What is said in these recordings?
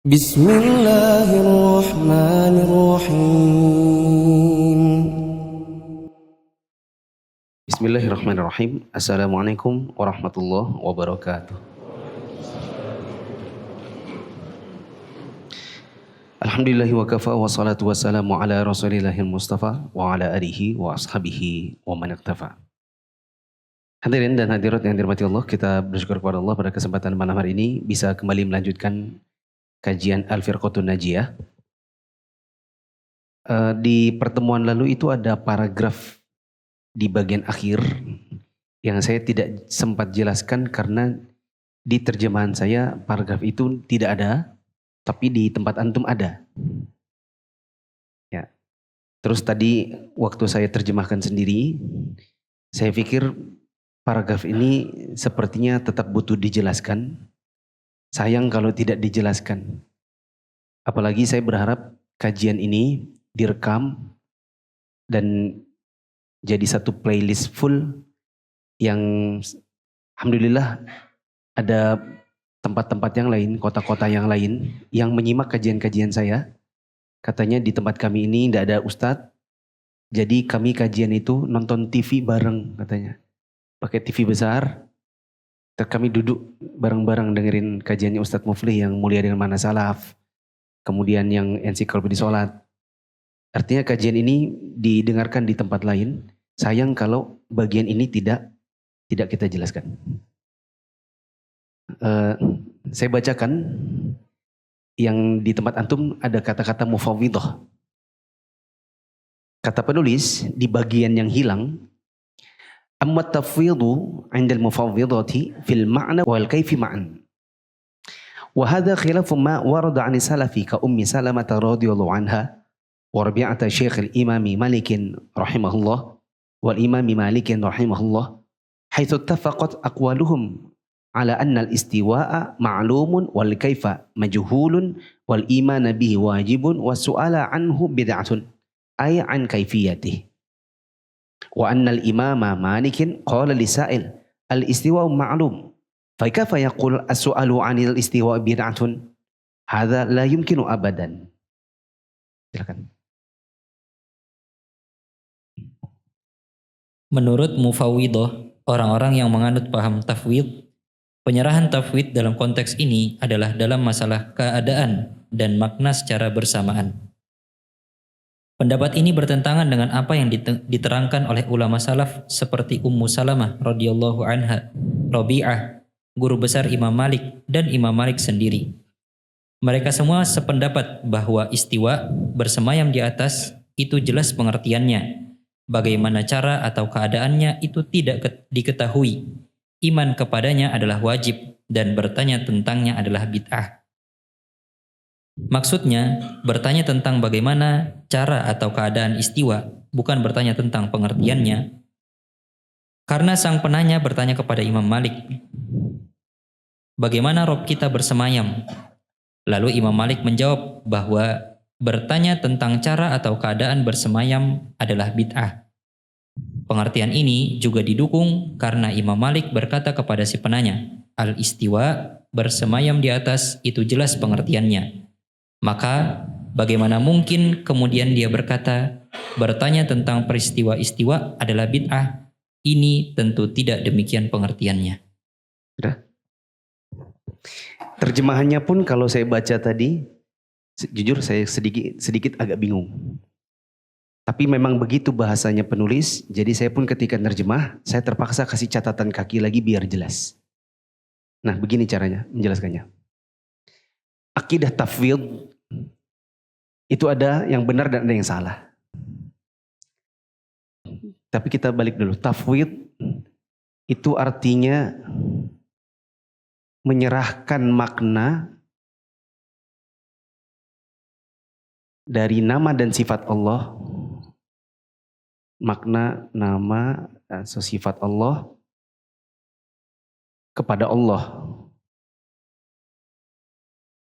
Bismillahirrahmanirrahim. Bismillahirrahmanirrahim. Assalamualaikum warahmatullahi wabarakatuh. Alhamdulillahi wa kafa wa salatu wassalamu ala rasulillahil mustafa wa ala alihi wa ashabihi wa man iktafa. Hadirin dan hadirat yang dirahmati Allah, kita bersyukur kepada Allah pada kesempatan malam hari ini bisa kembali melanjutkan kajian Al-Firqatun Najiyah. Di pertemuan lalu itu ada paragraf di bagian akhir yang saya tidak sempat jelaskan karena di terjemahan saya paragraf itu tidak ada, tapi di tempat antum ada. Ya. Terus tadi waktu saya terjemahkan sendiri, saya pikir paragraf ini sepertinya tetap butuh dijelaskan. Sayang kalau tidak dijelaskan. Apalagi saya berharap kajian ini direkam dan jadi satu playlist full yang alhamdulillah ada tempat-tempat yang lain, kota-kota yang lain yang menyimak kajian-kajian saya. Katanya di tempat kami ini tidak ada ustadz, jadi kami kajian itu nonton TV bareng katanya. Pakai TV besar, kami duduk bareng-bareng dengerin kajiannya Ustadz Muflih yang mulia dengan mana salaf, kemudian yang ensiklopedia sholat. Artinya kajian ini didengarkan di tempat lain. Sayang kalau bagian ini tidak kita jelaskan. Saya bacakan yang di tempat antum ada kata-kata mufawwidhah. Kata penulis di bagian yang hilang, amma tafwidhu 'inda al-mufawwidhati fil ma'na wal kayfi ma'an. Wa hadha khilafu ma warada 'an salafi ka ummi Salamah radhiyallahu anha wa Rabi'ata Syekh al-Imam Malik rahimahullah wal Imam Malik rahimahullah haitsu ittafaqat aqwaluhum ala anna al-istiwa'a ma'lumun wal kayfa majhulun wal iman bihi wajibun was su'ala anhu bid'atun ay an kayfiyatihi. Wa annal imama Malikin qala lisa'il al-istiwa'u ma'lum fa kaifa yaqul as-su'alu 'anil istiwa' bid'atun hadza la yumkinu abadan. Silakan. Menurut mufawwidhah, orang-orang yang menganut paham tafwid, penyerahan tafwid dalam konteks ini adalah dalam masalah keadaan dan makna secara bersamaan. Pendapat ini bertentangan dengan apa yang diterangkan oleh ulama salaf seperti Ummu Salamah radhiyallahu anha, Rabi'ah, guru besar Imam Malik, dan Imam Malik sendiri. Mereka semua sependapat bahwa istiwa, bersemayam di atas, itu jelas pengertiannya. Bagaimana cara atau keadaannya itu tidak diketahui. Iman kepadanya adalah wajib dan bertanya tentangnya adalah bid'ah. Maksudnya, bertanya tentang bagaimana cara atau keadaan istiwa, bukan bertanya tentang pengertiannya. Karena sang penanya bertanya kepada Imam Malik, bagaimana Rob kita bersemayam? Lalu Imam Malik menjawab bahwa bertanya tentang cara atau keadaan bersemayam adalah bid'ah. Pengertian ini juga didukung karena Imam Malik berkata kepada si penanya, al-istiwa, bersemayam di atas, itu jelas pengertiannya. Maka bagaimana mungkin kemudian dia berkata, bertanya tentang peristiwa istiwa adalah bid'ah? Ini tentu tidak demikian pengertiannya. Sudah? Terjemahannya pun kalau saya baca tadi, jujur saya sedikit agak bingung. Tapi memang begitu bahasanya penulis, jadi saya pun ketika nerjemah, saya terpaksa kasih catatan kaki lagi biar jelas. Nah, begini caranya menjelaskannya. Akidah tafwid itu ada yang benar dan ada yang salah. Tapi kita balik dulu. Tafwid itu artinya menyerahkan makna dari nama dan sifat Allah, makna nama atau sifat Allah kepada Allah.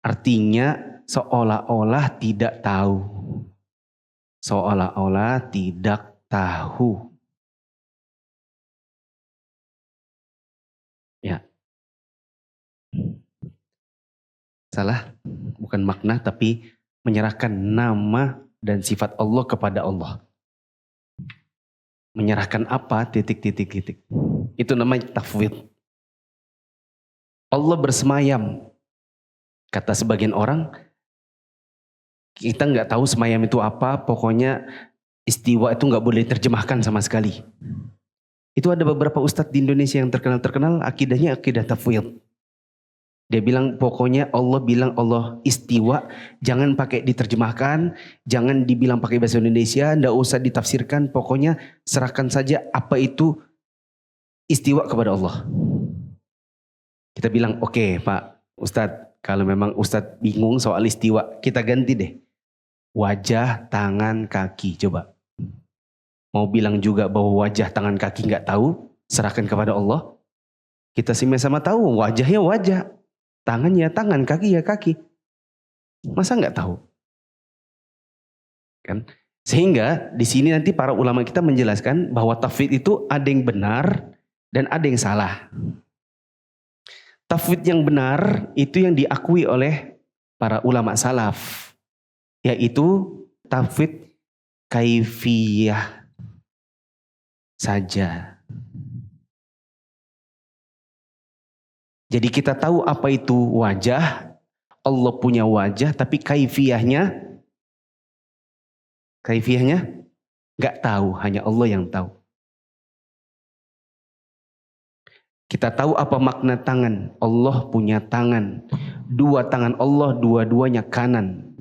Artinya seolah-olah tidak tahu. Seolah-olah tidak tahu. Ya. Salah, bukan makna tapi menyerahkan nama dan sifat Allah kepada Allah. Menyerahkan apa? Titik. Itu namanya tafwid. Allah bersemayam. Kata sebagian orang, kita nggak tahu semayam itu apa, pokoknya istiwa itu nggak boleh diterjemahkan sama sekali. Itu ada beberapa ustadz di Indonesia yang terkenal akidahnya akidah tafwid. Dia bilang pokoknya Allah bilang Allah istiwa, jangan pakai diterjemahkan, jangan dibilang pakai bahasa Indonesia, ndak usah ditafsirkan, pokoknya serahkan saja apa itu istiwa kepada Allah. Kita bilang oke, Pak Ustadz, kalau memang Ustadz bingung soal istiwa, kita ganti deh. Wajah, tangan, kaki, coba. Mau bilang juga bahwa wajah, tangan, kaki nggak tahu, serahkan kepada Allah. Kita sama-sama tahu wajahnya wajah. Tangan ya tangan, kaki ya kaki. Masa nggak tahu? Kan? Sehingga di sini nanti para ulama kita menjelaskan bahwa tafwid itu ada yang benar dan ada yang salah. Tafwid yang benar itu yang diakui oleh para ulama salaf, yaitu tafwid kaifiyah saja. Jadi kita tahu apa itu wajah, Allah punya wajah, tapi kaifiyahnya nggak tahu, hanya Allah yang tahu. Kita tahu apa makna tangan, Allah punya tangan, dua tangan Allah, dua-duanya kanan.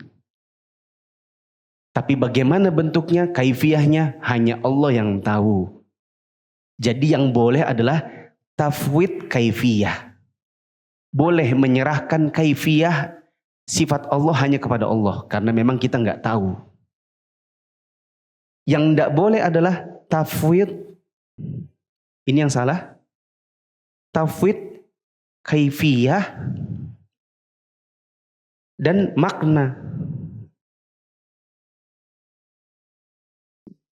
Tapi bagaimana bentuknya, kaifiyahnya hanya Allah yang tahu. Jadi yang boleh adalah tafwid kaifiyah. Boleh menyerahkan kaifiyah sifat Allah hanya kepada Allah. Karena memang kita nggak tahu. Yang tidak boleh adalah tafwid. Ini yang salah. Tafwid kaifiyah dan makna.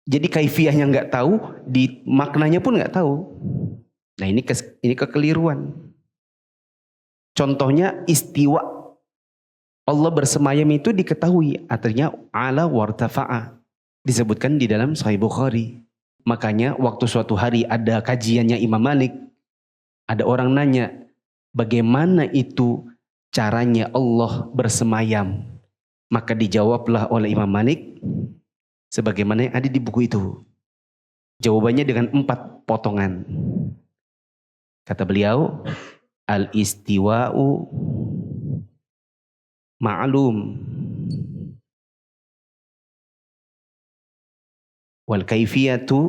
Jadi kaifiyahnya nggak tahu, di maknanya pun nggak tahu. Nah ini kekeliruan. Contohnya istiwa. Allah bersemayam itu diketahui. Artinya ala wartafa'a. Disebutkan di dalam Sahih Bukhari. Makanya waktu suatu hari ada kajiannya Imam Malik. Ada orang nanya. Bagaimana itu caranya Allah bersemayam? Maka dijawablah oleh Imam Malik. Sebagaimana yang ada di buku itu. Jawabannya dengan 4 potongan. Kata beliau. Al-istiwa'u ma'lum wal kaifiyatu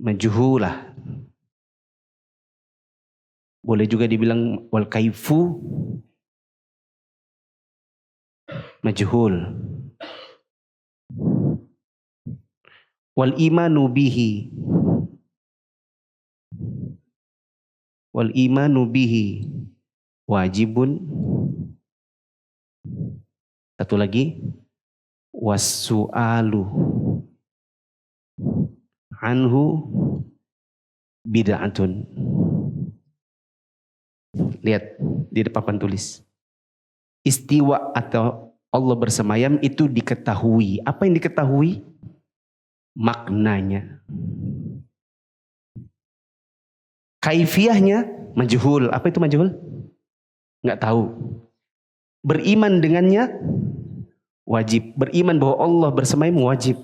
majhulah. Boleh juga dibilang wal kaifu majhul. Wal imanu bihi wajibun. Satu lagi wassu'alu anhu bid'atun. Lihat di depan tulis. Istiwa atau Allah bersemayam itu diketahui. Apa yang diketahui? Maknanya. Kaifiyahnya majhul. Apa itu majhul? Nggak tahu. Beriman dengannya wajib. Beriman bahwa Allah bersemayam wajib.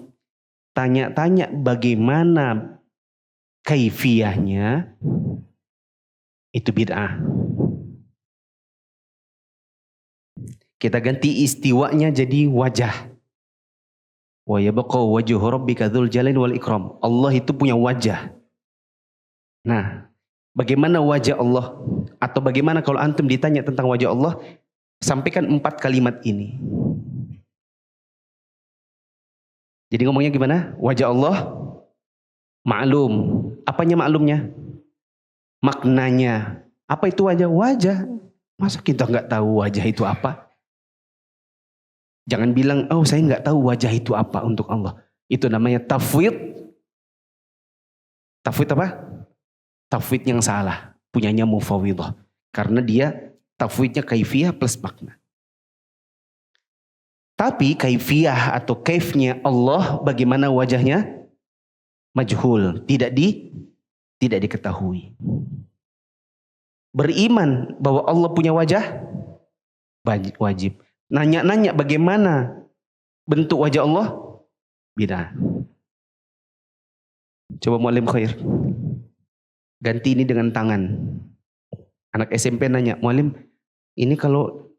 Tanya-tanya bagaimana kaifiyahnya, itu bid'ah. Kita ganti istiwanya jadi wajah. Wa yabqa wajhu rabbika dzul jalali wal ikram. Allah itu punya wajah. Nah, bagaimana wajah Allah? Atau bagaimana kalau antum ditanya tentang wajah Allah? Sampaikan 4 kalimat ini. Jadi ngomongnya gimana? Wajah Allah maklum. Apanya maklumnya? Maknanya. Apa itu wajah? Wajah. Masa kita nggak tahu wajah itu apa? Jangan bilang, oh saya nggak tahu wajah itu apa untuk Allah. Itu namanya tafwid. Tafwid apa? tafwid yang salah, punyanya mufawwidhah. Karena dia tafwidnya kaifiyah plus makna. Tapi kaifiyah atau kaifnya Allah, bagaimana wajahnya? Majhul, tidak diketahui. Beriman bahwa Allah punya wajah wajib. Nanya-nanya bagaimana bentuk wajah Allah? Bid'ah. Coba mu'allim khair. Ganti ini dengan tangan. Anak SMP nanya, mu'allim, ini kalau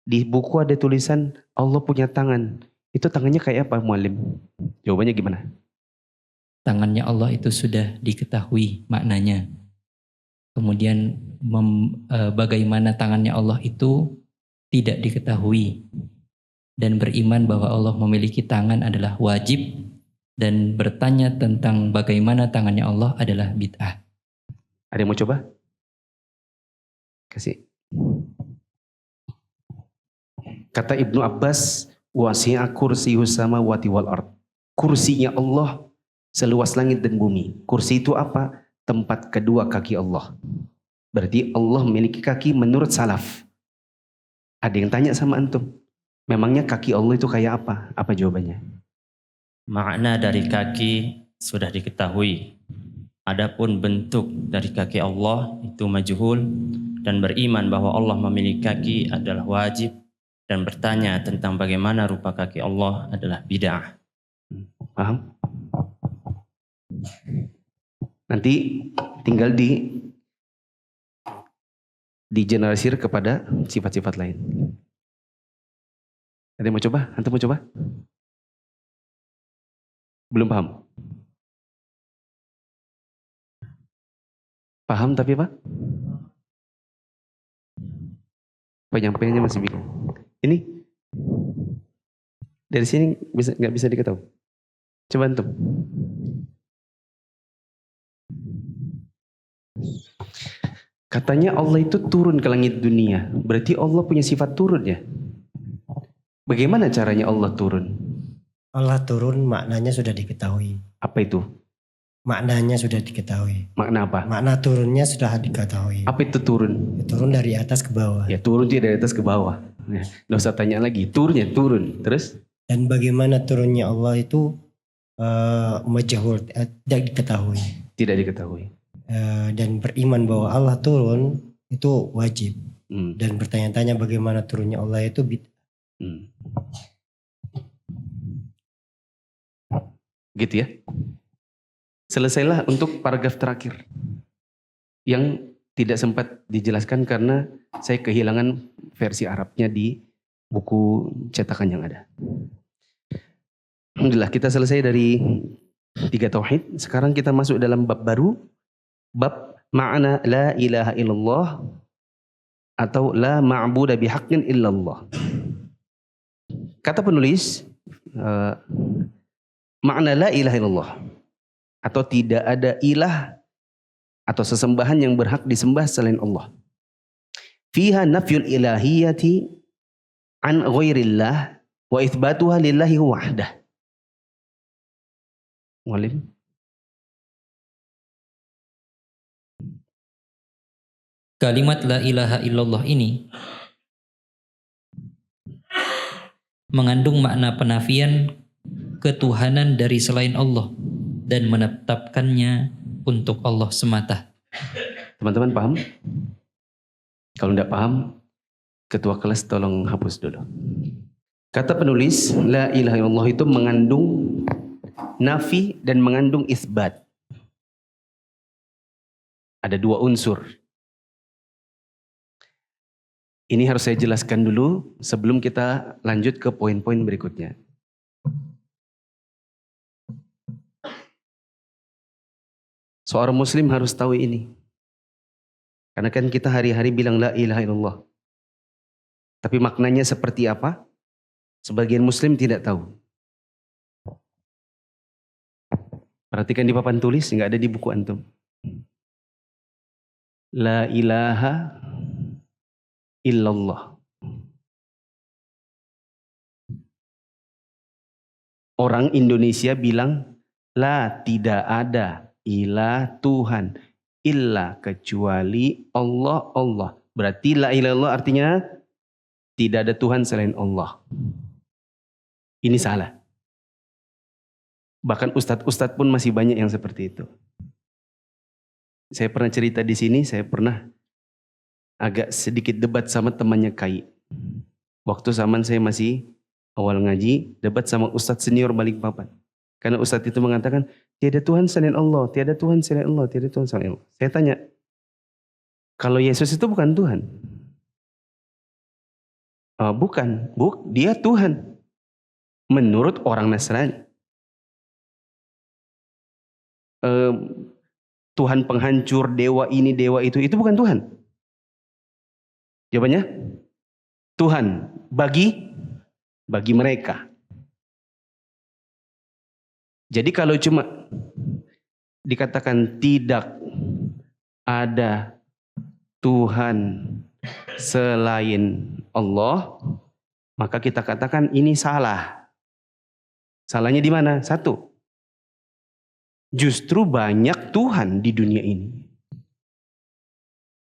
di buku ada tulisan Allah punya tangan. Itu tangannya kayak apa, mu'allim? Jawabannya gimana? Tangannya Allah itu sudah diketahui maknanya. Kemudian bagaimana tangannya Allah itu tidak diketahui. Dan beriman bahwa Allah memiliki tangan adalah wajib. Dan bertanya tentang bagaimana tangannya Allah adalah bid'ah. Ada yang mau coba? Kasih. Kata Ibnu Abbas, wasi'a kursiyus samawati wal ard. Kursinya Allah seluas langit dan bumi. Kursi itu apa? Tempat kedua kaki Allah. Berarti Allah memiliki kaki menurut salaf. Ada yang tanya sama antum, memangnya kaki Allah itu kayak apa? Apa jawabannya? Makna dari kaki sudah diketahui. Adapun bentuk dari kaki Allah itu majhul, dan beriman bahwa Allah memiliki kaki adalah wajib, dan bertanya tentang bagaimana rupa kaki Allah adalah bid'ah. Paham? Nanti tinggal digeneralisir kepada sifat-sifat lain. Ada yang mau coba? Antum mau coba? Belum paham? Paham tapi apa? Penyampaiannya masih bingung. Ini dari sini nggak bisa diketahui. Coba antum. Katanya Allah itu turun ke langit dunia. Berarti Allah punya sifat turun ya? Bagaimana caranya Allah turun? Allah turun maknanya sudah diketahui. Apa itu? Maknanya sudah diketahui. Makna apa? Makna turunnya sudah diketahui. Apa itu turun? Turun dari atas ke bawah. Ya turun dia dari atas ke bawah. Nggak usah tanya lagi. Turunnya turun. Terus? Dan bagaimana turunnya Allah itu majhul, tidak diketahui. Tidak diketahui. Dan beriman bahwa Allah turun itu wajib. Dan bertanya-tanya bagaimana turunnya Allah itu bid'ah. Gitu ya. Selesailah untuk paragraf terakhir yang tidak sempat dijelaskan karena saya kehilangan versi Arabnya di buku cetakan yang ada. Alhamdulillah kita selesai dari 3 tauhid. Sekarang kita masuk dalam bab baru, bab ma'na la ilaha illallah atau la ma'budu bihaqqin illallah. Kata penulis, makna la ilaha illallah atau tidak ada ilah atau sesembahan yang berhak disembah selain Allah. Fiha nafyul ilahiyati an ghairillah wa itsbatuha lillahi wahdah. Mu'allim. Kalimat la ilaha illallah ini mengandung makna penafian ketuhanan dari selain Allah dan menetapkannya untuk Allah semata. Teman-teman paham? Kalau tidak paham, ketua kelas tolong hapus dulu. Kata penulis, la ilaha illallah itu mengandung nafi dan mengandung isbat. Ada 2 unsur. Ini harus saya jelaskan dulu sebelum kita lanjut ke poin-poin berikutnya. Seorang muslim harus tahu ini. Karena kan kita hari-hari bilang la ilaha illallah. Tapi maknanya seperti apa? Sebagian muslim tidak tahu. Perhatikan di papan tulis, nggak ada di buku antum. La ilaha illallah. Orang Indonesia bilang, la tidak ada ilah Tuhan illa kecuali Allah, Allah. Berarti la ilaha illallah artinya tidak ada Tuhan selain Allah. Ini salah. Bahkan ustadz-ustadz pun masih banyak yang seperti itu. Saya pernah cerita di sini, saya pernah agak sedikit debat sama temannya Kai. Waktu zaman saya masih awal ngaji, debat sama ustadz senior Balikpapan. Karena ustadz itu mengatakan, tiada Tuhan selain Allah, tiada Tuhan selain Allah, tiada Tuhan selain Allah. Saya tanya, kalau Yesus itu bukan Tuhan? Bukan, dia Tuhan. Menurut orang Nasrani. Tuhan penghancur, dewa ini, dewa itu bukan Tuhan. Jawabannya, Tuhan bagi mereka. Jadi kalau cuma dikatakan tidak ada Tuhan selain Allah, maka kita katakan ini salah. Salahnya di mana? Satu, justru banyak Tuhan di dunia ini.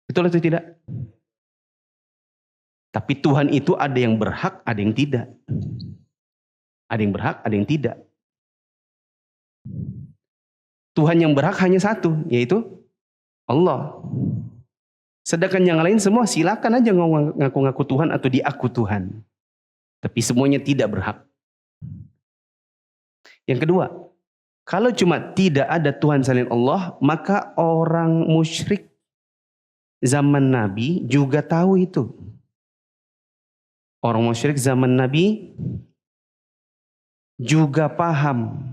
Betul atau tidak? Tapi Tuhan itu ada yang berhak, ada yang tidak. Ada yang berhak, ada yang tidak. Tuhan yang berhak hanya satu, yaitu Allah. Sedangkan yang lain semua silakan aja ngaku-ngaku Tuhan atau diaku Tuhan. Tapi semuanya tidak berhak. Yang kedua, kalau cuma tidak ada Tuhan selain Allah, maka orang musyrik zaman Nabi juga tahu itu. Orang musyrik zaman Nabi juga paham.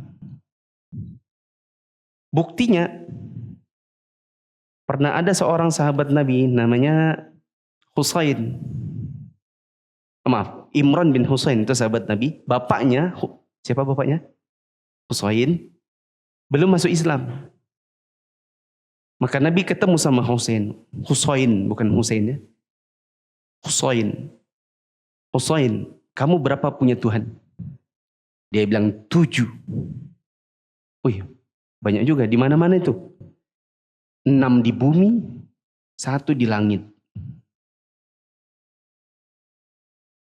Buktinya, pernah ada seorang sahabat Nabi namanya Husain. Maaf, Imran bin Husain itu sahabat Nabi. Bapaknya, siapa bapaknya? Husain. Belum masuk Islam. Maka Nabi ketemu sama Husain. Husain, bukan Husain ya. Husain. Husain, kamu berapa punya Tuhan? Dia bilang 7. Wih, banyak juga. Di mana-mana itu. 6 di bumi, 1 di langit.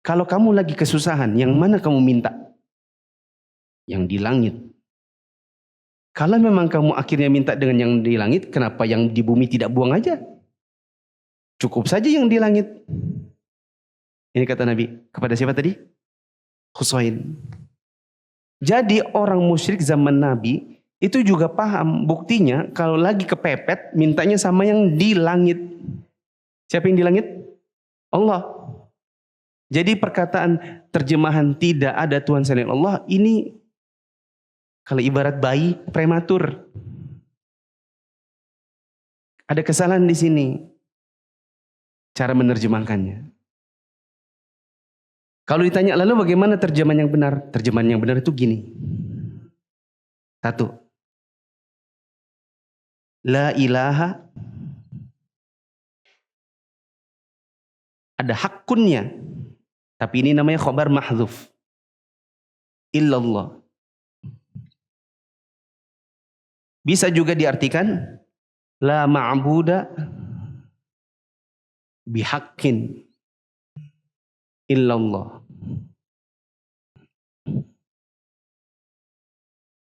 Kalau kamu lagi kesusahan, yang mana kamu minta? Yang di langit. Kalau memang kamu akhirnya minta dengan yang di langit, kenapa yang di bumi tidak buang aja? Cukup saja yang di langit. Ini kata Nabi. Kepada siapa tadi? Husain. Jadi orang musyrik zaman Nabi itu juga paham. Buktinya kalau lagi kepepet, mintanya sama yang di langit. Siapa yang di langit? Allah. Jadi perkataan terjemahan tidak ada Tuhan selain Allah, ini kalau ibarat bayi prematur. Ada kesalahan di sini. Cara menerjemahkannya. Kalau ditanya lalu bagaimana terjemahan yang benar? Terjemahan yang benar itu gini. 1. La ilaha. Ada hakunnya. Tapi ini namanya khobar mahdzuf. Illallah. Bisa juga diartikan la ma'buda bihaqqin illallah.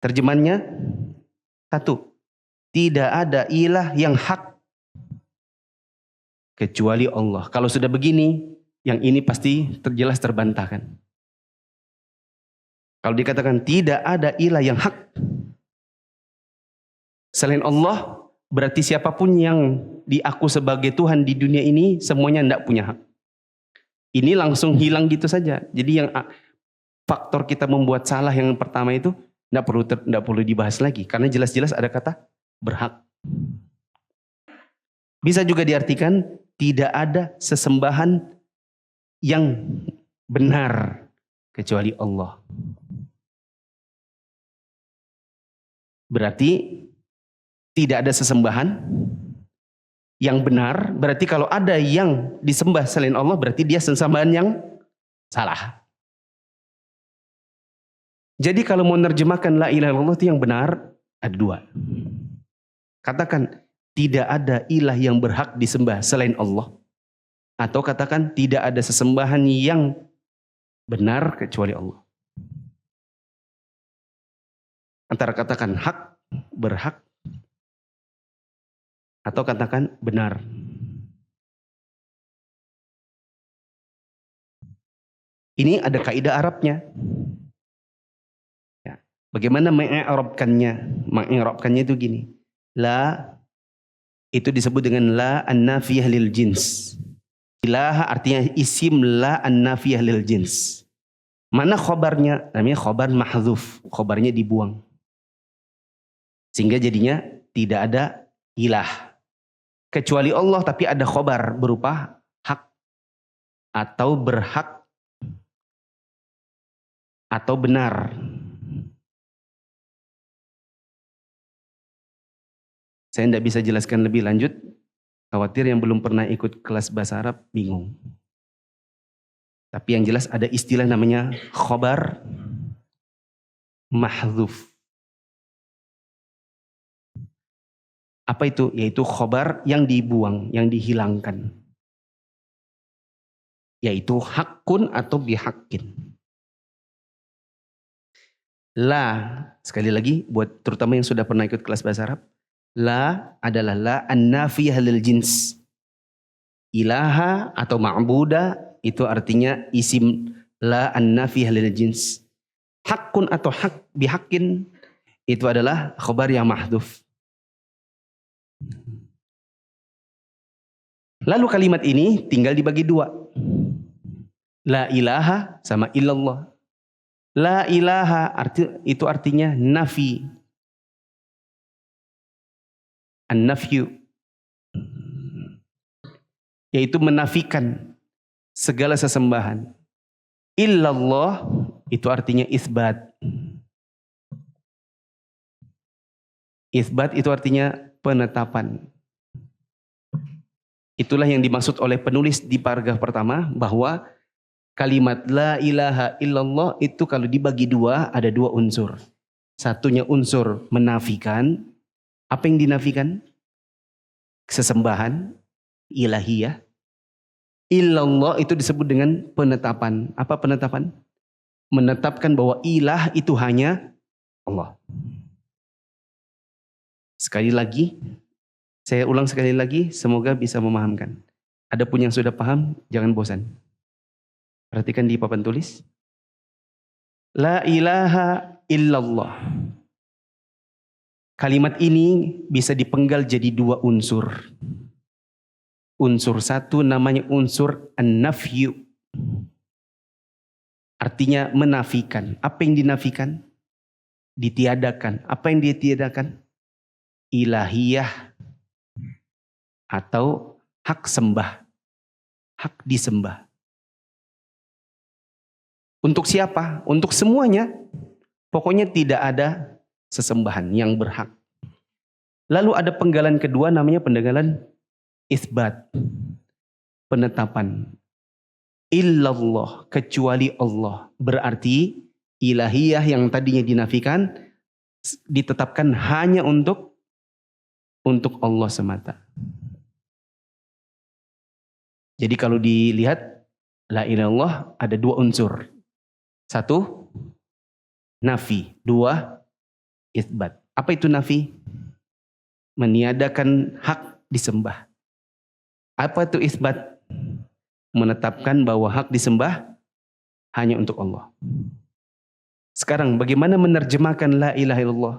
Terjemahannya 1. Tidak ada ilah yang hak kecuali Allah. Kalau sudah begini, yang ini pasti jelas terbantahkan. Kalau dikatakan tidak ada ilah yang hak selain Allah, berarti siapapun yang diaku sebagai Tuhan di dunia ini semuanya tidak punya hak. Ini langsung hilang gitu saja. Jadi yang faktor kita membuat salah yang pertama itu tidak perlu dibahas lagi. Karena jelas-jelas ada kata berhak. Bisa juga diartikan tidak ada sesembahan yang benar kecuali Allah. Berarti tidak ada sesembahan yang benar, berarti kalau ada yang disembah selain Allah, berarti dia sesembahan yang salah. Jadi kalau mau menerjemahkan la ilaha illallah itu yang benar, ada 2. Katakan, tidak ada ilah yang berhak disembah selain Allah. Atau katakan tidak ada sesembahan yang benar kecuali Allah. Antara katakan hak, berhak, atau katakan benar. Ini ada kaidah Arabnya. Ya. Bagaimana mengi'rabkannya? Mengi'rabkannya itu gini. La itu disebut dengan la an-nafiyah lil jins. Ilaha artinya isim la an-nafiyah lil jins. Mana khobarnya? Namanya khobar mahdzuf. Khobarnya dibuang. Sehingga jadinya tidak ada ilah. Kecuali Allah, tapi ada khobar berupa hak atau berhak atau benar. Saya tidak bisa jelaskan lebih lanjut. Khawatir yang belum pernah ikut kelas bahasa Arab bingung. Tapi yang jelas ada istilah namanya khobar mahdzuf. Apa itu? Yaitu khobar yang dibuang, yang dihilangkan. Yaitu hakun atau bihakin. La, sekali lagi buat terutama yang sudah pernah ikut kelas bahasa Arab. La adalah la an-nafiyah lil jins. Ilaha atau ma'buda itu artinya isim la an-nafiyah lil jins. Hakun atau hak bihakin itu adalah khobar yang mahdzuf. Lalu kalimat ini tinggal dibagi dua. La ilaha sama illallah. La ilaha itu artinya nafi. An-nafyu. Yaitu menafikan segala sesembahan. Illallah itu artinya isbat. Isbat itu artinya penetapan. Itulah yang dimaksud oleh penulis di paragraf pertama bahwa kalimat la ilaha illallah itu kalau dibagi dua ada dua unsur. Satunya unsur menafikan. Apa yang dinafikan? Sesembahan ilahiyah. Illallah itu disebut dengan penetapan. Apa penetapan? Menetapkan bahwa ilah itu hanya Allah. Sekali lagi, saya ulang sekali lagi, semoga bisa memahamkan. Adapun yang sudah paham, jangan bosan. Perhatikan di papan tulis. La ilaha illallah. Kalimat ini bisa dipenggal jadi dua unsur. Unsur satu namanya unsur an-nafyu. Artinya menafikan. Apa yang dinafikan? Ditiadakan. Apa yang ditiadakan? Ilahiyah. Atau hak sembah. Hak disembah. Untuk siapa? Untuk semuanya. Pokoknya tidak ada sesembahan yang berhak. Lalu ada penggalan kedua namanya penggalan isbat. Penetapan. Illallah, kecuali Allah. Berarti ilahiyah yang tadinya dinafikan ditetapkan hanya untuk Allah semata. Jadi kalau dilihat la ilaha illallah ada dua unsur. Satu, nafi. Dua, isbat. Apa itu nafi? Meniadakan hak disembah. Apa itu isbat? Menetapkan bahwa hak disembah hanya untuk Allah. Sekarang bagaimana menerjemahkan la ilaha illallah?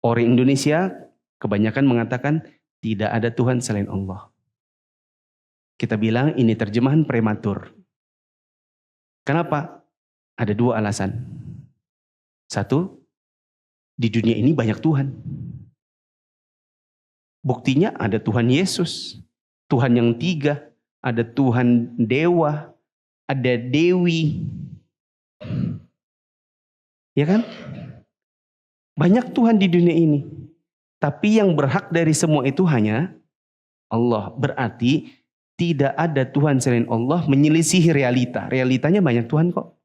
Orang Indonesia kebanyakan mengatakan tidak ada Tuhan selain Allah. Kita bilang ini terjemahan prematur. Kenapa? Ada dua alasan. Satu, di dunia ini banyak Tuhan. Buktinya ada Tuhan Yesus, Tuhan yang tiga, ada Tuhan Dewa, ada Dewi. Ya kan? Banyak Tuhan di dunia ini. Tapi yang berhak dari semua itu hanya Allah. Berarti tidak ada Tuhan selain Allah menyelisihi realita. Realitanya banyak Tuhan kok.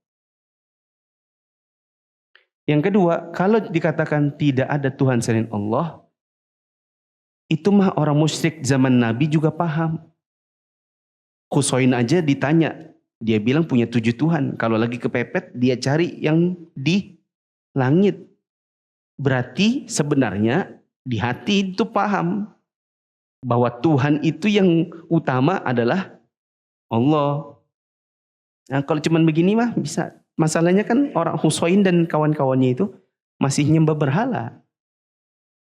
Yang kedua, kalau dikatakan tidak ada Tuhan selain Allah, Itu mah orang musyrik zaman Nabi juga paham. Husain aja ditanya, dia bilang punya 7 Tuhan. Kalau lagi kepepet, dia cari yang di langit. Berarti sebenarnya di hati itu paham bahwa Tuhan itu yang utama adalah Allah. Nah, kalau cuman begini mah bisa. Masalahnya kan orang Husain dan kawan-kawannya itu masih nyembah berhala.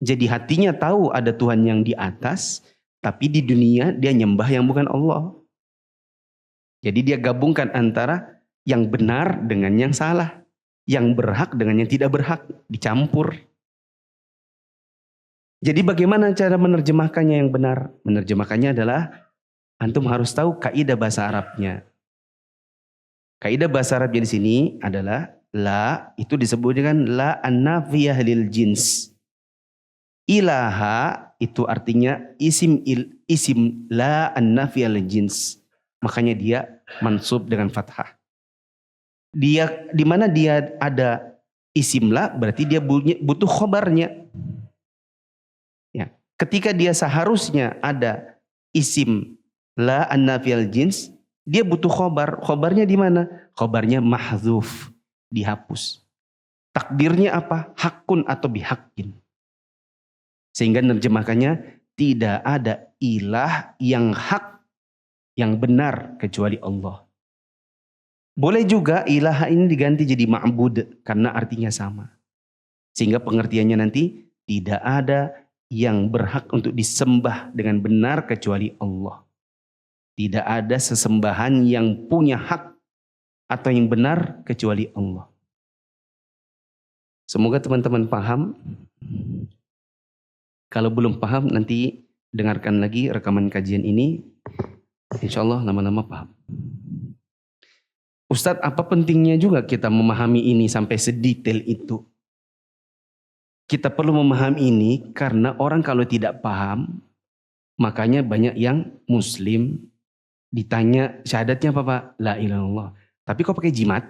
Jadi hatinya tahu ada Tuhan yang di atas, tapi di dunia dia nyembah yang bukan Allah. Jadi dia gabungkan antara yang benar dengan yang salah, yang berhak dengan yang tidak berhak, dicampur. Jadi bagaimana cara menerjemahkannya yang benar? Menerjemahkannya adalah antum harus tahu kaidah bahasa Arabnya. Kaidah bahasa Arabnya di sini adalah la itu disebut dengan la an-nafiyah lil jins. Ilaha itu artinya isim la an-nafiyah lil jins. Makanya dia mansub dengan fathah. Dia di mana dia ada isim la berarti dia butuh khobarnya. Ya, ketika dia seharusnya ada isim la an-nafiyal jins, dia butuh khobar. Khobarnya di mana? Khobarnya mahdzuf, dihapus. Takdirnya apa? Hakun atau bihakin. Sehingga nerjemahkannya tidak ada ilah yang hak yang benar kecuali Allah. Boleh juga ilaha ini diganti jadi ma'bud karena artinya sama. Sehingga pengertiannya nanti tidak ada yang berhak untuk disembah dengan benar kecuali Allah. Tidak ada sesembahan yang punya hak atau yang benar kecuali Allah. Semoga teman-teman paham. Kalau belum paham nanti dengarkan lagi rekaman kajian ini. Insya Allah lama-lama paham. Ustadz, apa pentingnya juga kita memahami ini sampai sedetail itu? Kita perlu memahami ini karena orang kalau tidak paham, makanya banyak yang muslim ditanya syahadatnya apa Pak? La ilaha illallah. Tapi kok pakai jimat?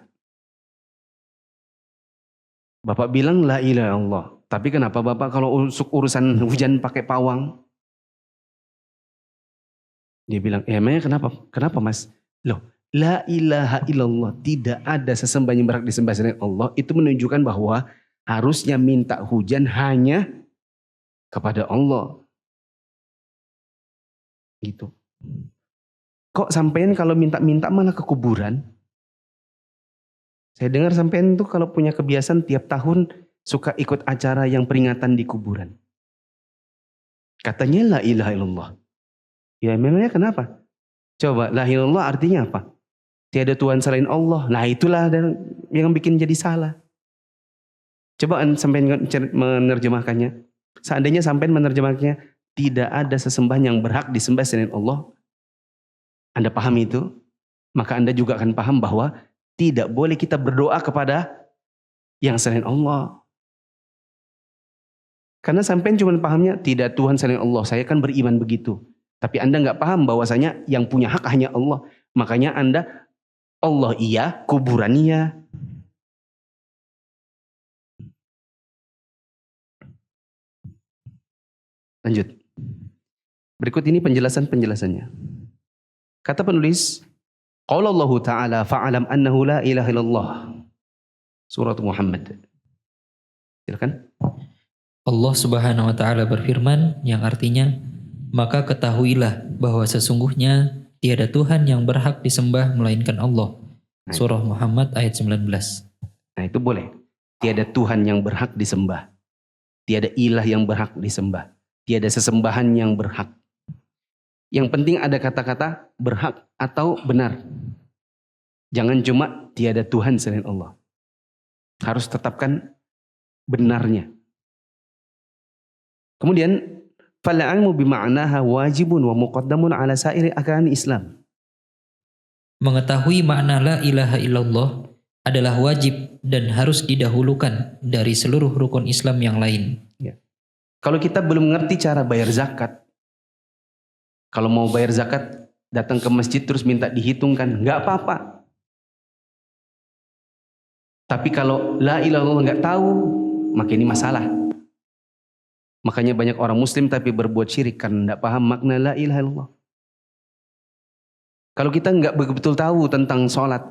Bapak bilang la ilaha illallah. Tapi kenapa Bapak kalau urusan hujan pakai pawang? Dia bilang, emangnya kenapa? Kenapa Mas? Loh, la ilaha illallah, tidak ada sesembahan yang berhak disembah selain Allah. Itu menunjukkan bahwa harusnya minta hujan hanya kepada Allah. Gitu. Kok sampean kalau minta-minta malah ke kuburan? Saya dengar sampean itu kalau punya kebiasaan tiap tahun suka ikut acara yang peringatan di kuburan. Katanya la ilaha illallah. Ya memangnya kenapa? Coba la ilaha illallah artinya apa? Tiada Tuhan selain Allah. Nah itulah yang bikin jadi salah. Coba sampai menerjemahkannya. Seandainya sampai menerjemahkannya tidak ada sesembahan yang berhak disembah selain Allah. Anda paham itu? Maka Anda juga akan paham bahwa tidak boleh kita berdoa kepada yang selain Allah. Karena sampai cuma pahamnya tidak Tuhan selain Allah. Saya kan beriman begitu. Tapi Anda nggak paham bahwasanya yang punya hak hanya Allah. Makanya Anda Allah iya, kuburan iya. Lanjut. Berikut ini penjelasannya. Kata penulis, qala Allah Ta'ala fa'alam annahu la ilaha illallah. Surat Muhammad. Silakan. Allah Subhanahu wa taala berfirman yang artinya, maka ketahuilah bahwa sesungguhnya tiada Tuhan yang berhak disembah melainkan Allah. Surah Muhammad ayat 19. Nah itu boleh. Tiada Tuhan yang berhak disembah. Tiada ilah yang berhak disembah. Tiada sesembahan yang berhak. Yang penting ada kata-kata berhak atau benar. Jangan cuma tiada Tuhan selain Allah. Harus tetapkan benarnya. Kemudian fal'ilmu bima'naha wajibun wa muqaddamun ala sa'iri arkanil Islam. Mengetahui makna la ilaha illallah adalah wajib dan harus didahulukan dari seluruh rukun Islam yang lain. Ya. Kalau kita belum mengerti cara bayar zakat, kalau mau bayar zakat datang ke masjid terus minta dihitungkan, nggak apa-apa. Tapi kalau la ilaha illallah nggak tahu, maka ini masalah. Makanya banyak orang muslim tapi berbuat syirik karena tidak paham makna la ilaha illallah. Kalau kita nggak betul tahu tentang sholat,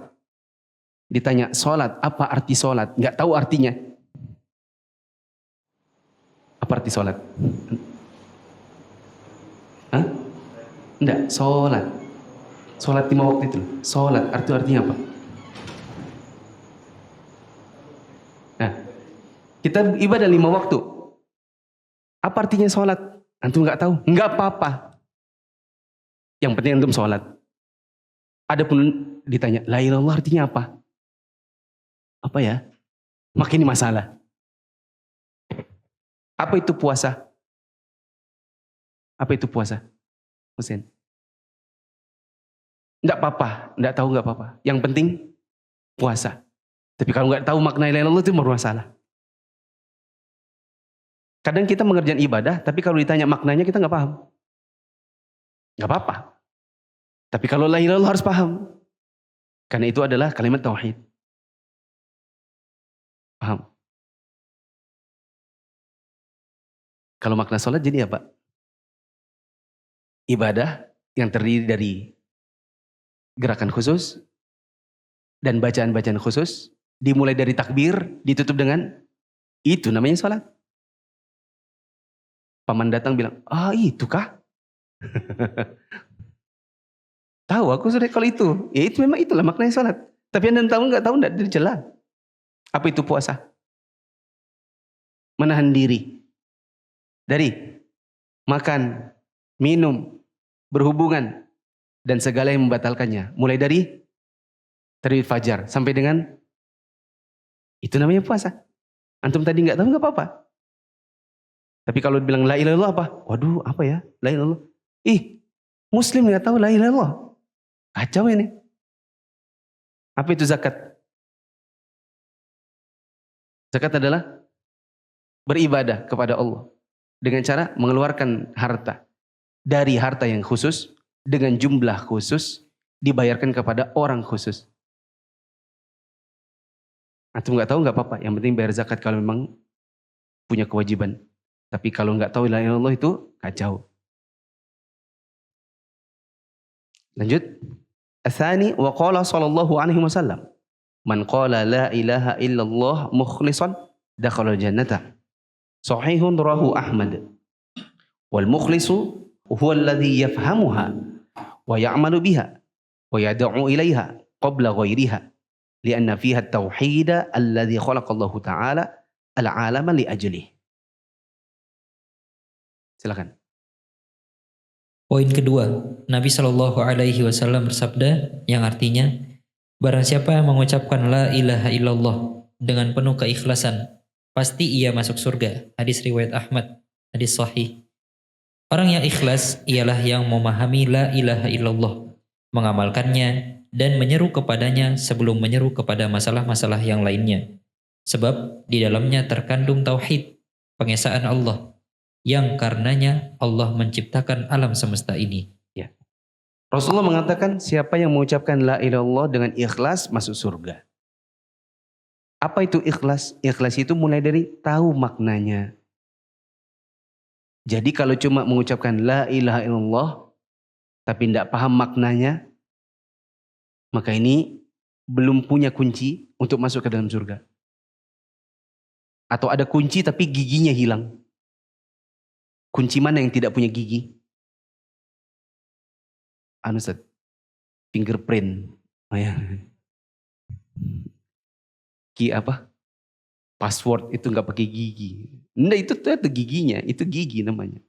ditanya sholat, apa arti sholat? Nggak tahu artinya. Apa arti sholat? Hah? Enggak, sholat. Sholat 5 waktu itu. Sholat, artinya apa? Nah, kita ibadah 5 waktu. Apa artinya sholat? Antum nggak tahu? Nggak apa-apa. Yang penting antum sholat. Adapun ditanya, la ilaha illallah artinya apa? Apa ya? Makin masalah. Apa itu puasa? Apa itu puasa? Husain. Enggak apa-apa, enggak tahu enggak apa-apa. Yang penting puasa. Tapi kalau enggak tahu makna la ilaha illallah itu bermasalah. Kadang kita mengerjakan ibadah, tapi kalau ditanya maknanya kita enggak paham. Enggak apa-apa. Tapi kalau la ilaha illallah harus paham. Karena itu adalah kalimat tauhid. Paham? Kalau makna sholat jadi apa? Ibadah yang terdiri dari gerakan khusus dan bacaan-bacaan khusus, dimulai dari takbir, ditutup dengan itu namanya sholat. Paman datang bilang, itu kah? Tahu aku sudah kalau itu. Ya itu memang itulah maknanya sholat. Tapi anda tahu nggak dari jelas. Apa itu puasa? Menahan diri dari makan, minum, berhubungan, dan segala yang membatalkannya. Mulai dari terbit fajar sampai dengan itu namanya puasa. Antum tadi nggak tahu nggak apa-apa. Tapi kalau dibilang la ilaha illallah apa? Waduh, apa ya? La ilaha illallah. Muslim nggak tahu la ilaha illallah. Kacau ini. Apa itu zakat? Zakat adalah beribadah kepada Allah dengan cara mengeluarkan harta dari harta yang khusus dengan jumlah khusus dibayarkan kepada orang khusus. Antum nggak tahu nggak apa-apa. Yang penting bayar zakat kalau memang punya kewajiban. Tapi kalau nggak tahu la ilaha illallah itu kacau. Lanjut. Atsani wa qala sallallahu alaihi wasallam, man qala la ilaha illallah mukhlishan dakhala jannata. Sahihun rawahu Ahmad. Wal mukhlisu huwa alladhi yafhamuha wa ya'malu biha wa yad'u ilaiha qabla ghairiha lianna fiha at-tauhid alladhi khalaqallahu ta'ala al-'alama li ajlihi. Silakan. Poin kedua, Nabi Shallallahu Alaihi Wasallam bersabda yang artinya, barang siapa yang mengucapkan la ilaha illallah dengan penuh keikhlasan, pasti ia masuk surga. Hadis riwayat Ahmad, hadis sahih. Orang yang ikhlas ialah yang memahami la ilaha illallah, mengamalkannya dan menyeru kepadanya sebelum menyeru kepada masalah-masalah yang lainnya. Sebab di dalamnya terkandung tauhid, pengesaan Allah, yang karenanya Allah menciptakan alam semesta ini. Ya. Rasulullah mengatakan siapa yang mengucapkan la ilaha illallah dengan ikhlas masuk surga. Apa itu ikhlas? Ikhlas itu mulai dari tahu maknanya. Jadi kalau cuma mengucapkan la ilaha illallah tapi tidak paham maknanya, maka ini belum punya kunci untuk masuk ke dalam surga. Atau ada kunci tapi giginya hilang. Kunci mana yang tidak punya gigi? Ustaz, fingerprint. Password itu nggak pakai gigi. Enggak, itu giginya, itu gigi namanya.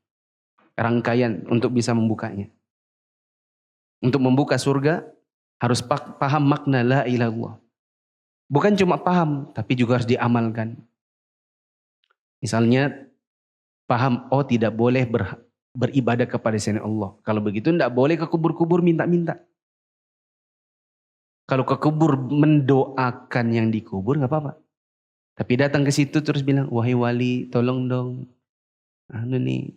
Rangkaian untuk bisa membukanya. Untuk membuka surga harus paham makna la ilaha illallah. Bukan cuma paham, tapi juga harus diamalkan. Misalnya paham, tidak boleh beribadah kepada selain Allah. Kalau begitu tidak boleh ke kubur-kubur minta-minta. Kalau ke kubur mendoakan yang dikubur nggak apa-apa. Tapi datang ke situ terus bilang, wahai wali tolong dong.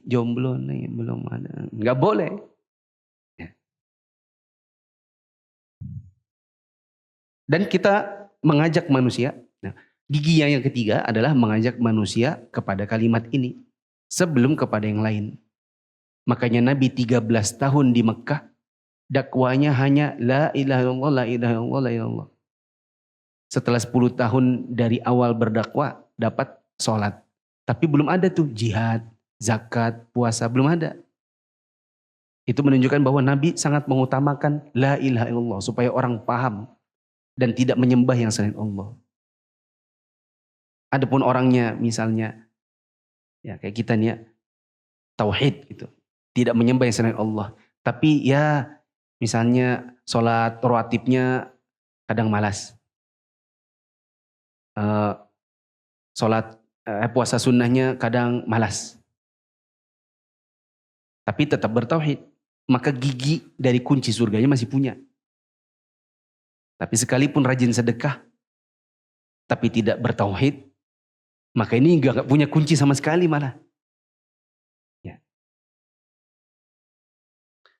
Jomblo nih belum ada. Nggak boleh. Ya. Dan kita mengajak manusia. Nah, gigi yang ketiga adalah mengajak manusia kepada kalimat ini. sebelum kepada yang lain. Makanya Nabi 13 tahun di Mekah, dakwanya hanya la ilaha illallah, la ilaha illallah, la ilaha illallah. Setelah 10 tahun dari awal berdakwah, dapat sholat. Tapi belum ada tuh jihad, zakat, puasa, belum ada. Itu menunjukkan bahwa Nabi sangat mengutamakan la ilaha illallah supaya orang paham dan tidak menyembah yang selain Allah. Adapun orangnya misalnya ya kayak kita nih ya, tauhid gitu. Tidak menyembah yang selain Allah. Tapi ya misalnya sholat rawatibnya kadang malas. Puasa sunnahnya kadang malas. Tapi tetap bertauhid. Maka gigi dari kunci surganya masih punya. Tapi sekalipun rajin sedekah, tapi tidak bertauhid, maka ini gak punya kunci sama sekali malah. Ya.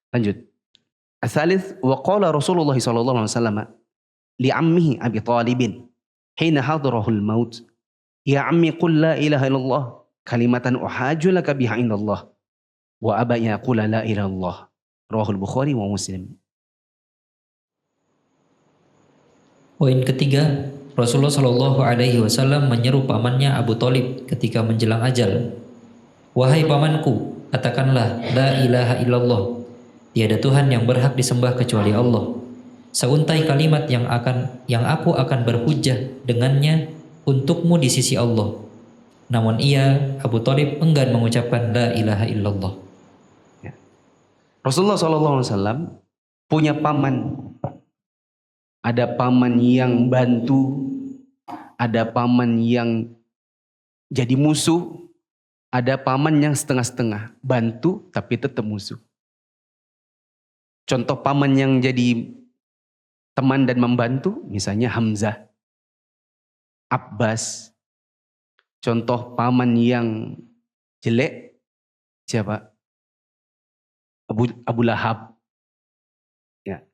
Lanjut. As-salits wa qala Rasulullah sallallahu alaihi wasallam li ammihi Abi Thalib hina hadarahul maut, ya ammi qul la ilaha illallah kalimatan uhaju laka biha indallah wa aba yaqula la ilaha illallah. Rawahul Bukhari wa Muslim. Poin ketiga, Rasulullah Shallallahu Alaihi Wasallam menyeru pamannya Abu Thalib ketika menjelang ajal. Wahai pamanku, katakanlah la ilaha illallah. Tiada Tuhan yang berhak disembah kecuali Allah. Seuntai kalimat yang aku akan berhujjah dengannya untukmu di sisi Allah. Namun ia, Abu Thalib, enggan mengucapkan la ilaha illallah. Rasulullah SAW punya paman. Ada paman yang bantu, ada paman yang jadi musuh, ada paman yang setengah-setengah, bantu tapi tetap musuh. Contoh paman yang jadi teman dan membantu, misalnya Hamzah, Abbas. Contoh paman yang jelek, siapa? Abu Lahab. Ya.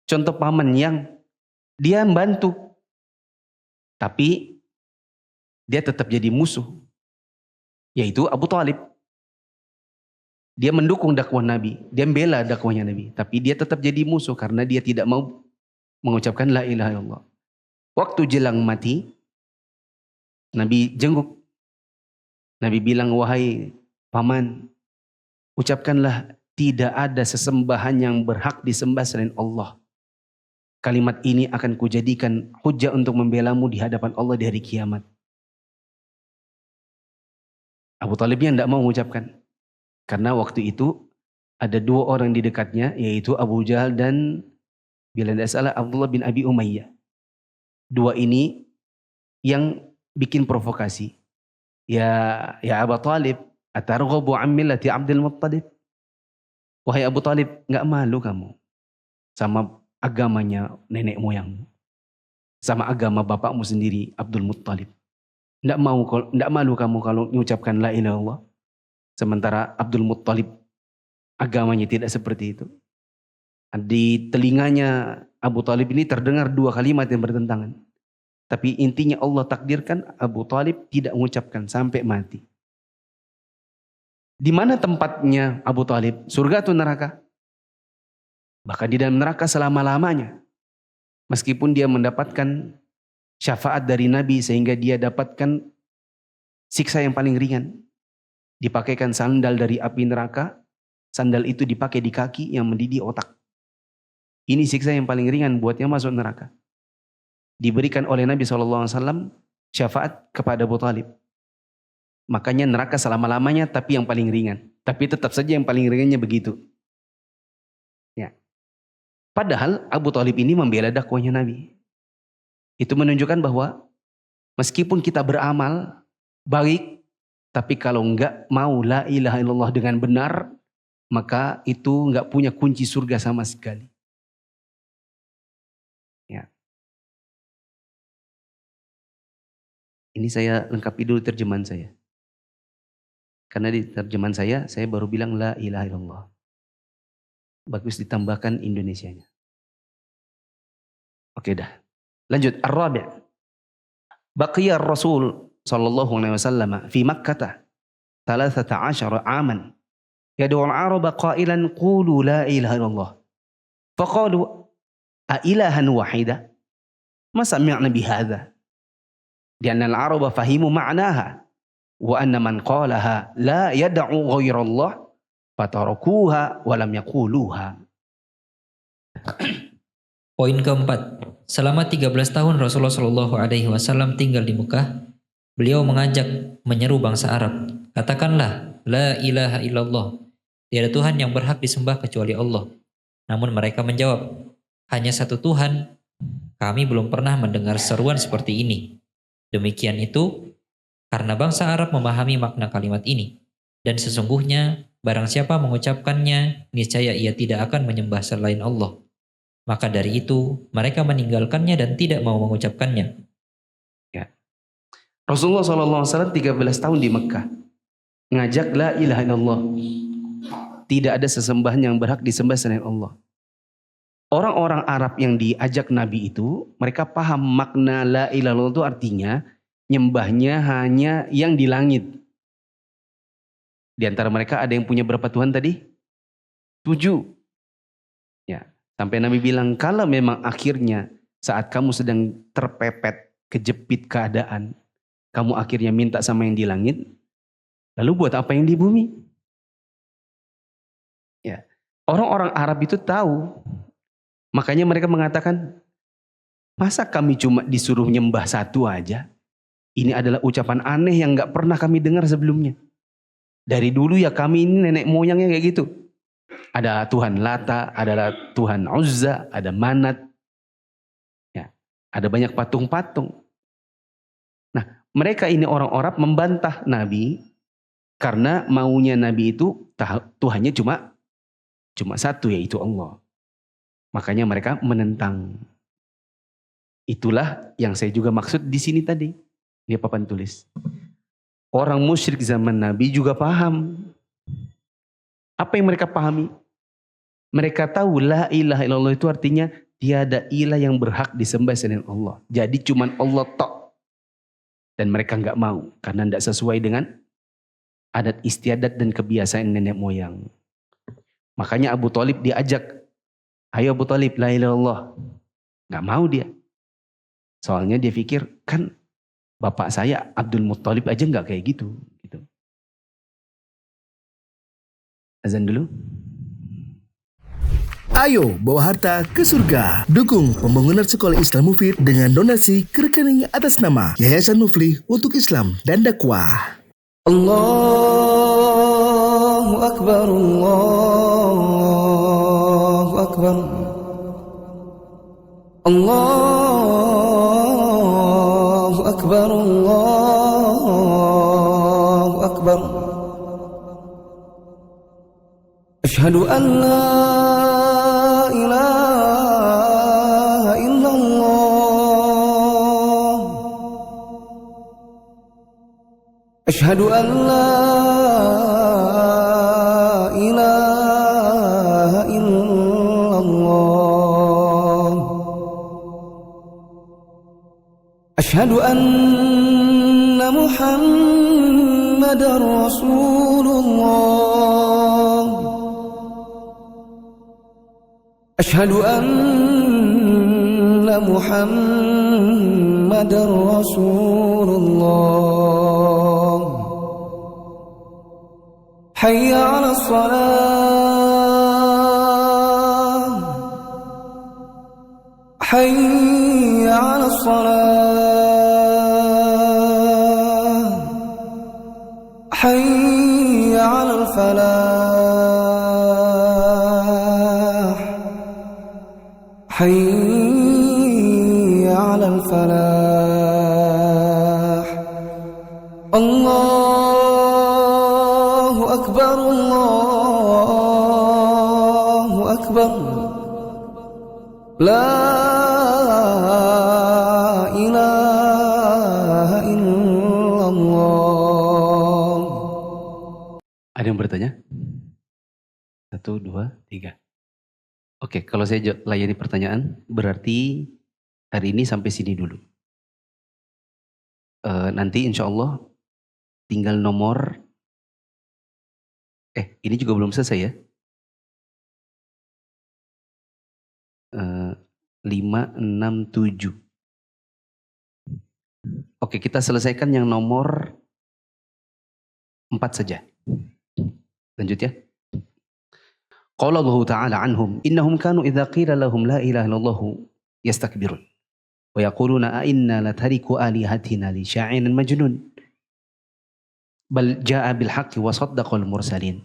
Contoh paman yang dia membantu, tapi dia tetap jadi musuh, yaitu Abu Thalib. Dia mendukung dakwah Nabi, dia membela dakwahnya Nabi, tapi dia tetap jadi musuh karena dia tidak mau mengucapkan la ilaha illallah. Waktu jelang mati, Nabi jenguk. Nabi bilang, wahai paman, ucapkanlah tidak ada sesembahan yang berhak disembah selain Allah. Kalimat ini akan kujadikan hujah untuk membelamu di hadapan Allah di hari kiamat. Abu Thalibnya tidak mau mengucapkan. Karena waktu itu ada dua orang di dekatnya, yaitu Abu Jahal dan bila tidak salah Abdullah bin Abi Umayyah. Dua ini yang bikin provokasi. Ya Abu Thalib, atarghabu an millati Abdul Muttalib? Wahai Abu Thalib, gak malu kamu sama agamanya nenek moyangmu, sama agama bapakmu sendiri Abdul Muttalib? Gak malu kamu kalau mengucapkan la ilaha illallah, sementara Abdul Muttalib agamanya tidak seperti itu. Di telinganya Abu Thalib ini terdengar dua kalimat yang bertentangan, tapi intinya Allah takdirkan Abu Thalib tidak mengucapkan sampai mati. Di mana tempatnya Abu Thalib? Surga atau neraka? Bahkan di dalam neraka selama-lamanya. Meskipun dia mendapatkan syafaat dari Nabi sehingga dia dapatkan siksa yang paling ringan. Dipakaikan sandal dari api neraka, sandal itu dipakai di kaki yang mendidih otak. Ini siksa yang paling ringan buatnya masuk neraka. Diberikan oleh Nabi SAW syafaat kepada Abu Thalib. Makanya neraka selama-lamanya tapi yang paling ringan. Tapi tetap saja yang paling ringannya begitu. Ya. Padahal Abu Thalib ini membela dakwahnya Nabi. Itu menunjukkan bahwa meskipun kita beramal baik, tapi kalau enggak mau la ilaha illallah dengan benar, maka itu enggak punya kunci surga sama sekali. Ya. Ini saya lengkapi dulu terjemahan saya. Karena di terjemahan saya baru bilang la ilaha illallah. Bagus ditambahkan Indonesianya. Oke dah. Lanjut. Ar-rabi'. Baqiya Rasul sallallahu alaihi wasallam fi Makkah 13 aman yad'u al-araba qailan qulu la ilaha illallah. Faqalu a ilahan wahida ma sami'na bihadza. Di anna al-araba fahimu ma'naha wa anna man qalaha la yad'u ghairallah fatarakuha wa lam yaquluha. Poin keempat, selama 13 tahun Rasulullah Shallallahu Alaihi Wasallam tinggal di Mekah, beliau mengajak menyeru bangsa Arab, katakanlah la ilaha illallah, tiada Tuhan yang berhak disembah kecuali Allah. Namun mereka menjawab, hanya satu Tuhan. Kami belum pernah mendengar seruan seperti ini. Demikian itu karena bangsa Arab memahami makna kalimat ini, dan sesungguhnya barang siapa mengucapkannya, niscaya ia tidak akan menyembah selain Allah. Maka dari itu mereka meninggalkannya dan tidak mau mengucapkannya. Ya. Rasulullah SAW 13 tahun di Mekah ngajak la ilaha illallah. Tidak ada sesembahan yang berhak disembah selain Allah. Orang-orang Arab yang diajak Nabi itu, mereka paham makna la ilaha illallah itu artinya nyembahnya hanya yang di langit. Di antara mereka ada yang punya berapa Tuhan tadi? 7. Ya. Sampai Nabi bilang, kalau memang akhirnya saat kamu sedang terpepet, kejepit keadaan, kamu akhirnya minta sama yang di langit, lalu buat apa yang di bumi? Ya. Orang-orang Arab itu tahu, makanya mereka mengatakan, masa kami cuma disuruh nyembah satu aja? Ini adalah ucapan aneh yang gak pernah kami dengar sebelumnya. Dari dulu ya kami ini nenek moyangnya kayak gitu. Ada Tuhan Lata, ada Tuhan Uzza, ada Manat. Ya, ada banyak patung-patung. Nah, mereka ini orang-orang membantah Nabi karena maunya Nabi itu Tuhannya cuma satu, yaitu Allah. Makanya mereka menentang. Itulah yang saya juga maksud di sini tadi. Dia papan tulis. Orang musyrik zaman Nabi juga paham. Apa yang mereka pahami? Mereka tahu la ilaha illallah itu artinya tiada ilah yang berhak disembah selain Allah. Jadi cuman Allah tok. Dan mereka nggak mau karena tidak sesuai dengan adat istiadat dan kebiasaan nenek moyang. Makanya Abu Thalib diajak, ayo Abu Thalib la ilaha illallah. Nggak mau dia. Soalnya dia pikir kan bapak saya Abdul Muttalib aja nggak kayak gitu. Azan dulu. Ayo bawa harta ke surga. Dukung pembangunan sekolah Islam Mufid dengan donasi ke rekening atas nama Yayasan Muflih untuk Islam dan Dakwah. Allahu Akbar, Allahu Akbar, Allahu Akbar, Allahu Akbar. Asyhadu an la ilaha illallah. Asyhadu an la ilaha illallah. Asyhadu anna Muhammadar Rasulullah. Asyhadu anna Muhammadar Rasulullah. Hayya 'alas shalah. Hayya 'alas shalah. Hayya 'alal falah. Hayya 'alal falah. Allahu Akbar, Allahu Akbar. La ilaha illallah. Ada yang bertanya? 1, 2, 3. Oke, kalau saya layani pertanyaan, berarti hari ini sampai sini dulu. Nanti insya Allah tinggal nomor Ini juga belum selesai ya. 5, 6, 7. Oke, kita selesaikan yang nomor 4 saja. Lanjut ya. Qala Allah Ta'ala anhum innahum kanu idza qila lahum la ilaha illallah yastakbirun wa yaquluna a inna latariku alihatina li sya'irin majnun bal jaa bil haqqi wa saddaqal mursalin.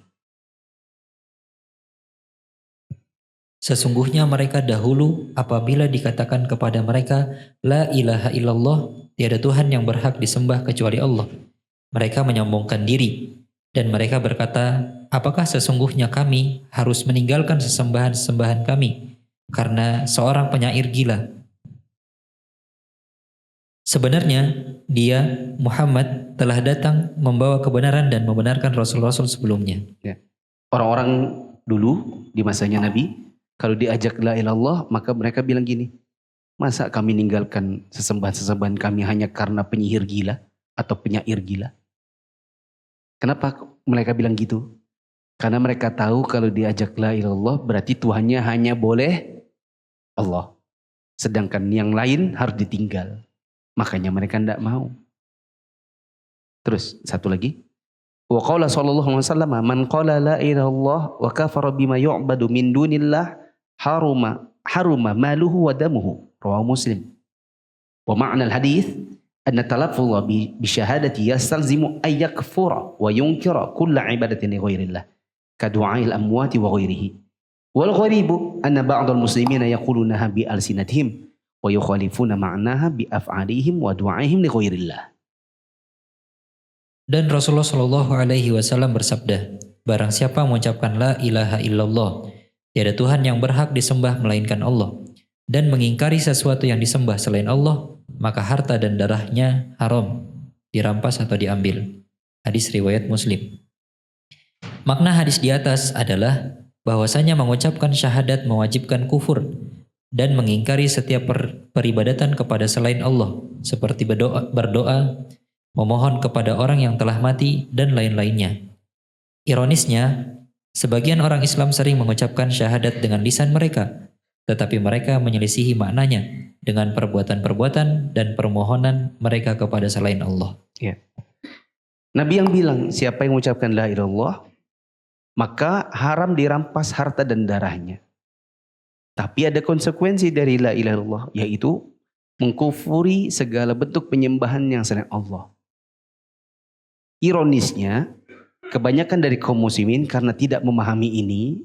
Sesungguhnya mereka dahulu apabila dikatakan kepada mereka la ilaha illallah, tiada Tuhan yang berhak disembah kecuali Allah, mereka menyombongkan diri dan mereka berkata, apakah sesungguhnya kami harus meninggalkan sesembahan-sesembahan kami karena seorang penyair gila? Sebenarnya dia Muhammad telah datang membawa kebenaran dan membenarkan rasul-rasul sebelumnya. Ya. Orang-orang dulu di masanya Nabi, kalau diajak la ilallah, maka mereka bilang gini, masa kami ninggalkan sesembahan-sesembahan kami hanya karena penyihir gila atau penyair gila? Kenapa mereka bilang gitu? Karena mereka tahu kalau diajak la ilallah berarti Tuhannya hanya boleh Allah. Sedangkan yang lain harus ditinggal. Makanya mereka tidak mau. Terus satu lagi. Wa qala sallallahu alaihi wasallam man qala la ilaha illallah wa kafara bima yu'badu min dunillah haruma maluhu wa damuhu. Rawahu Muslim. Wa ma'na al-hadits anna talaffuz bi syahadati yastalzimu ay yakfura wa yunkira kulla ibadatin li ghairillah ka du'ail amwati wa ghairihi. Wal gharibu anna ba'd al-muslimina yaqulunaha bi alsinatihim wa yukhalifuna ma'naha bi af'alihim wa du'aihim li ghairillah. Dan Rasulullah Shallallahu Alaihi Wasallam bersabda, barang siapa mengucapkan la ilaha illallah, tiada Tuhan yang berhak disembah melainkan Allah, dan mengingkari sesuatu yang disembah selain Allah, maka harta dan darahnya haram, dirampas atau diambil. Hadis riwayat Muslim. Makna hadis di atas adalah bahwasanya mengucapkan syahadat mewajibkan kufur dan mengingkari setiap peribadatan kepada selain Allah, seperti berdoa, memohon kepada orang yang telah mati, dan lain-lainnya. Ironisnya, sebagian orang Islam sering mengucapkan syahadat dengan lisan mereka, tetapi mereka menyelisihi maknanya dengan perbuatan-perbuatan dan permohonan mereka kepada selain Allah. Ya. Nabi yang bilang, siapa yang mengucapkan la ilaha illallah, maka haram dirampas harta dan darahnya. Tapi ada konsekuensi dari la ilaha illallah, yaitu mengkufuri segala bentuk penyembahan yang selain Allah. Ironisnya, kebanyakan dari kaum muslimin karena tidak memahami ini,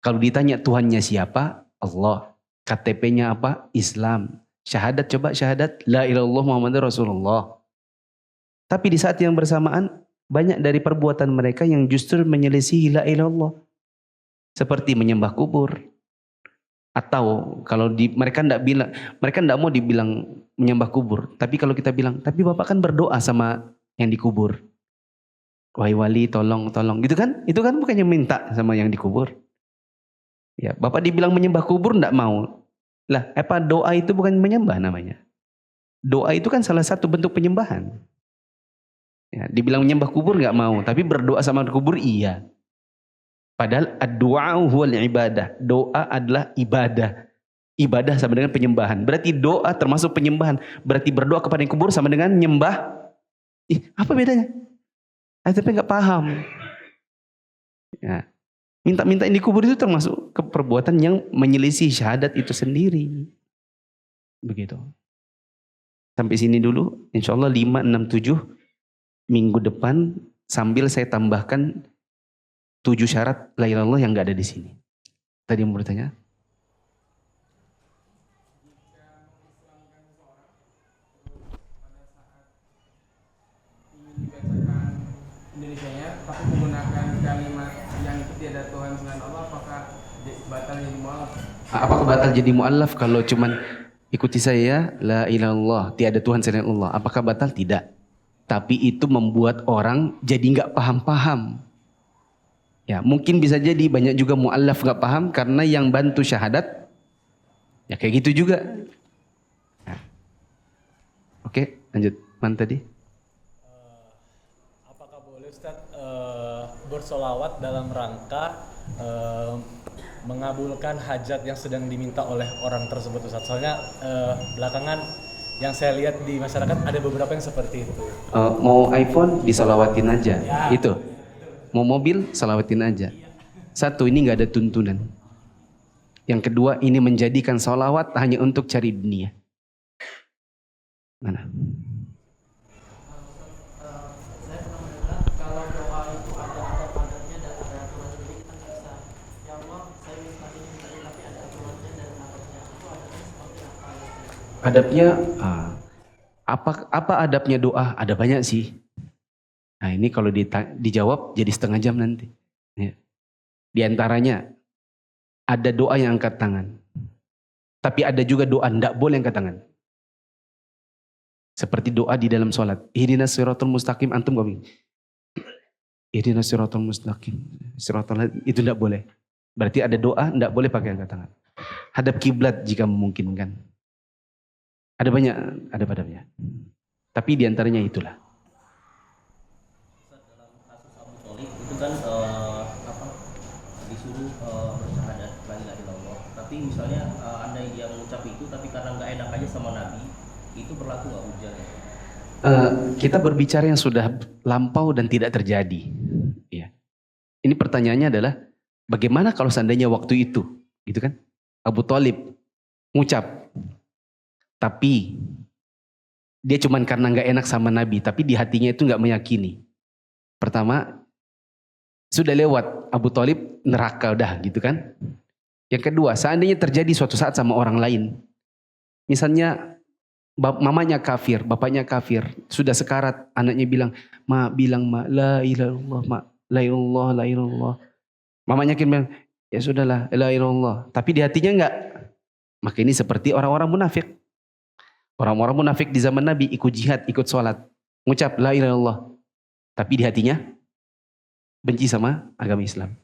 kalau ditanya Tuhannya siapa? Allah. KTP-nya apa? Islam. Syahadat, coba syahadat la ilaha illallah Muhammadur Rasulullah. Tapi di saat yang bersamaan, banyak dari perbuatan mereka yang justru menyelisihi la ilaha illallah. Seperti menyembah kubur. Atau kalau mereka tidak mau dibilang menyembah kubur. Tapi kalau kita bilang, tapi Bapak kan berdoa sama yang dikubur. Wahai wali tolong. Gitu kan? Itu kan bukannya minta sama yang dikubur. Ya, Bapak dibilang menyembah kubur tidak mau. Lah, apa doa itu bukan menyembah namanya? Doa itu kan salah satu bentuk penyembahan. Ya, dibilang menyembah kubur nggak mau, tapi berdoa sama kubur iya. Padahal ad-du'a huwal ibadah. Doa adalah ibadah. Ibadah sama dengan penyembahan. Berarti doa termasuk penyembahan. Berarti berdoa kepada yang kubur sama dengan nyembah. Apa bedanya? Tapi nggak paham. Ya. Minta-minta yang dikubur itu termasuk perbuatan yang menyelisih syahadat itu sendiri. Begitu. Sampai sini dulu. Insya Allah 5, 6, 7 minggu depan sambil saya tambahkan 7 syarat la ilaha illallah yang nggak ada di sini. Tadi yang mau bertanya? Indonesianya, tapi menggunakan kalimat yang tiada Tuhan selain Allah, apakah batal jadi mu'alaf? Apakah batal jadi mu'alaf kalau cuman ikuti saya la ilaha illallah tiada Tuhan selain Allah? Apakah batal? Tidak. Tapi itu membuat orang jadi nggak paham-paham. Ya, mungkin bisa jadi banyak juga mu'allaf nggak paham karena yang bantu syahadat ya kayak gitu juga. Ya. Oke, lanjut. Mana tadi? Apakah boleh Ustaz bersolawat dalam rangka mengabulkan hajat yang sedang diminta oleh orang tersebut, Ustaz. Soalnya belakangan yang saya lihat di masyarakat ada beberapa yang seperti itu. Mau iPhone disolawatin aja, itu. Mau mobil salawatin aja. Satu, ini nggak ada tuntunan. Yang kedua, ini menjadikan solawat hanya untuk cari dunia. Mana? Adabnya, apa adabnya doa? Ada banyak sih. Nah ini kalau dijawab jadi setengah jam nanti. Ya. Di antaranya ada doa yang angkat tangan. Tapi ada juga doa tidak boleh angkat tangan. Seperti doa di dalam sholat. Ihdinas siratal mustaqim, antum gak bingung. Ihdinas siratal mustaqim. Itu tidak boleh. Berarti ada doa tidak boleh pakai angkat tangan. Hadap kiblat jika memungkinkan. Ada banyak, ada padanya. Tapi di antaranya itulah. Dalam kasus Abu Thalib itu kan disuruh bersyahadat la ilaha illallah. Tapi misalnya andai dia mengucap itu tapi karena nggak enak aja sama Nabi, itu berlaku nggak hujah? Kita berbicara yang sudah lampau dan tidak terjadi. Ya. Ini pertanyaannya adalah bagaimana kalau seandainya waktu itu, gitu kan? Abu Thalib ngucap. Tapi dia cuman karena nggak enak sama Nabi, tapi di hatinya itu nggak meyakini. Pertama, sudah lewat Abu Thalib neraka udah gitu kan. Yang kedua, seandainya terjadi suatu saat sama orang lain, misalnya mamanya kafir, bapaknya kafir, sudah sekarat, anaknya bilang ma la ilaha illallah, ma la ilallah, la ilallah. Mamanya bilang ya sudahlah la ilallah, tapi di hatinya enggak. Maka ini seperti orang-orang munafik. Orang-orang munafik di zaman Nabi ikut jihad, ikut sholat, ngucap la ilaha illallah, tapi di hatinya benci sama agama Islam.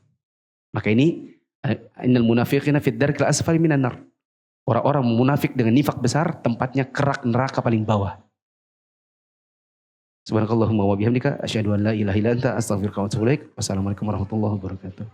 Maka ini innal munafiqina fid darkil asfali minan nar. Orang-orang munafik dengan nifak besar tempatnya kerak neraka paling bawah. Subhanakallahumma wa bihamdika asyhadu an la ilaha illa anta astaghfiruka wa atubu ilaik. Wassalamualaikum warahmatullahi wabarakatuh.